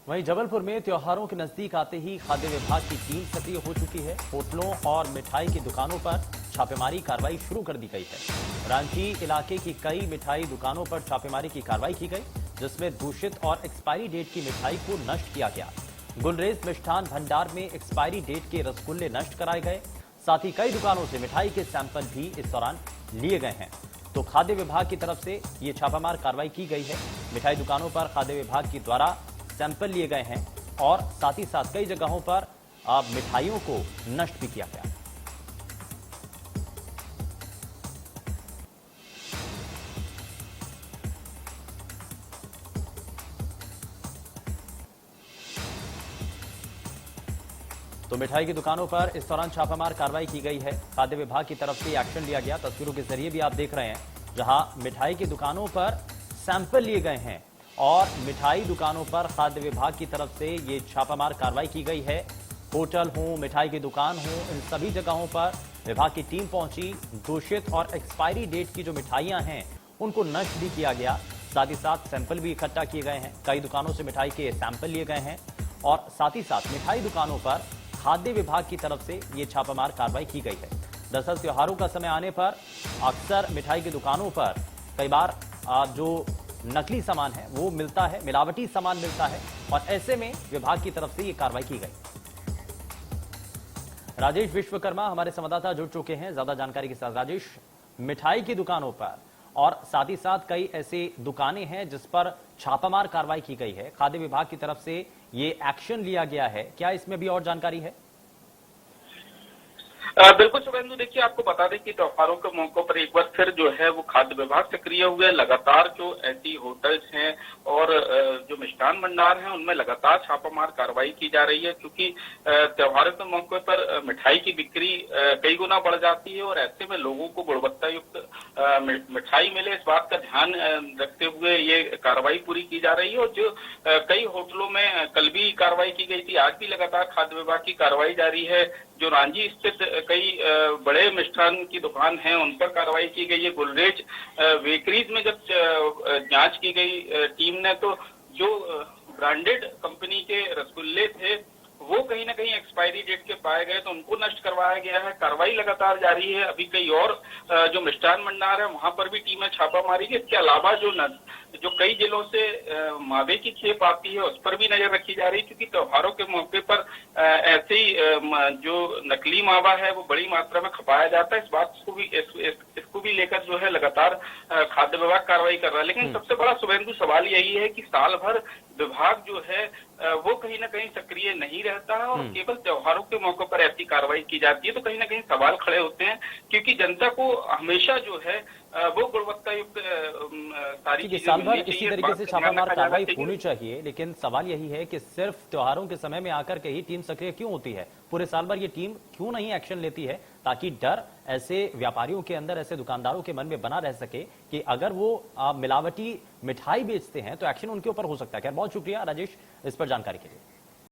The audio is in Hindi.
वहीं जबलपुर में त्योहारों के नजदीक आते ही खाद्य विभाग की टीम सक्रिय हो चुकी है। होटलों और मिठाई की दुकानों पर छापेमारी कार्रवाई शुरू कर दी गई है। रांची इलाके की कई मिठाई दुकानों पर छापेमारी की कार्रवाई की गई, जिसमें दूषित और एक्सपायरी डेट की मिठाई को नष्ट किया गया। गुलरेज मिष्ठान भंडार में एक्सपायरी डेट के रसगुल्ले नष्ट कराए गए। साथ ही कई दुकानों से मिठाई के सैंपल भी इस दौरान लिए गए हैं। तो खाद्य विभाग की तरफ से ये छापामार कार्रवाई की गई है। मिठाई दुकानों पर खाद्य विभाग के द्वारा सैंपल लिए गए हैं और साथ ही साथ कई जगहों पर मिठाइयों को नष्ट भी किया गया। तो मिठाई की दुकानों पर इस दौरान छापामार कार्रवाई की गई है। खाद्य विभाग की तरफ से एक्शन लिया गया। तस्वीरों के जरिए भी आप देख रहे हैं, जहां मिठाई की दुकानों पर सैंपल लिए गए हैं और मिठाई दुकानों पर खाद्य विभाग की तरफ से ये छापामार कार्रवाई की गई है। होटल हो, मिठाई की दुकान हो, इन सभी जगहों पर विभाग की टीम पहुंची। दूषित और एक्सपायरी डेट की जो मिठाइयां हैं उनको नष्ट भी किया गया। साथ ही साथ सैंपल भी इकट्ठा किए गए हैं। कई दुकानों से मिठाई के सैंपल लिए गए हैं और साथ ही साथ मिठाई दुकानों पर खाद्य विभाग की तरफ से ये छापामार कार्रवाई की गई है। दरअसल त्योहारों का समय आने पर अक्सर मिठाई की दुकानों पर कई बार जो नकली सामान है वो मिलता है, मिलावटी सामान मिलता है और ऐसे में विभाग की तरफ से ये कार्रवाई की गई। राजेश विश्वकर्मा हमारे संवाददाता जुड़ चुके हैं ज्यादा जानकारी के साथ। राजेश, मिठाई की दुकानों पर और साथ ही साथ कई ऐसे दुकानें हैं जिस पर छापामार कार्रवाई की गई है, खाद्य विभाग की तरफ से ये एक्शन लिया गया है, क्या इसमें भी और जानकारी है? बिल्कुल शुभेंदु, देखिए आपको बता दें कि त्योहारों के मौकों पर एक बार फिर जो है वो खाद्य विभाग सक्रिय हुए। लगातार जो ऐसी होटल्स हैं और जो मिष्ठान भंडार हैं उनमें लगातार छापामार कार्रवाई की जा रही है, क्योंकि त्योहारों के मौके पर मिठाई की बिक्री कई गुना बढ़ जाती है और ऐसे में लोगों को गुणवत्ता युक्त मिठाई मिले, इस बात का ध्यान रखते हुए ये कार्रवाई पूरी की जा रही है। और जो कई होटलों में कल भी कार्रवाई की गई थी, आज भी लगातार खाद्य विभाग की कार्रवाई जारी है। जो रांची स्थित कई बड़े मिष्ठान की दुकान हैं उन पर कार्रवाई की गई है। गुलरेज बेकरीज में जब जांच की गई टीम ने, तो जो ब्रांडेड कंपनी के रसगुल्ले थे वो कहीं ना कहीं एक्सपायरी डेट के पाए गए, तो उनको नष्ट करवाया गया है। कार्रवाई लगातार जारी है। अभी कई और जो मिष्ठान भंडार है वहां पर भी टीमें छापा मारेगी। इसके अलावा जो कई जिलों से मावे की खेप आती है उस पर भी नजर रखी जा रही है, क्योंकि त्योहारों के मौके पर ऐसे ही जो नकली मावा है वो बड़ी मात्रा में खपाया जाता है। इस बात को भी इसको भी लेकर जो है लगातार खाद्य विभाग कार्रवाई कर रहा है। लेकिन सबसे बड़ा शुभेंदु सवाल यही है कि साल भर विभाग जो है वो कहीं ना कहीं सक्रिय नहीं रहता है और केवल त्योहारों के मौके पर ऐसी कार्रवाई की जाती है, तो कहीं ना कहीं सवाल खड़े होते हैं, क्योंकि जनता को हमेशा जो है वो गुणवत्ता युक्त सारी चीजें साल भर इसी तरीके से छापामार कार्रवाई होनी चाहिए। लेकिन सवाल यही है कि सिर्फ त्योहारों के समय में आकर के ही टीम सक्रिय क्यों होती है? पूरे साल भर ये टीम क्यों नहीं एक्शन लेती है, ताकि डर ऐसे व्यापारियों के अंदर, ऐसे दुकानदारों के मन में बना रह सके कि अगर वो मिलावटी मिठाई बेचते हैं तो एक्शन उनके ऊपर हो सकता है। खैर, बहुत शुक्रिया राजेश इस पर जानकारी के लिए।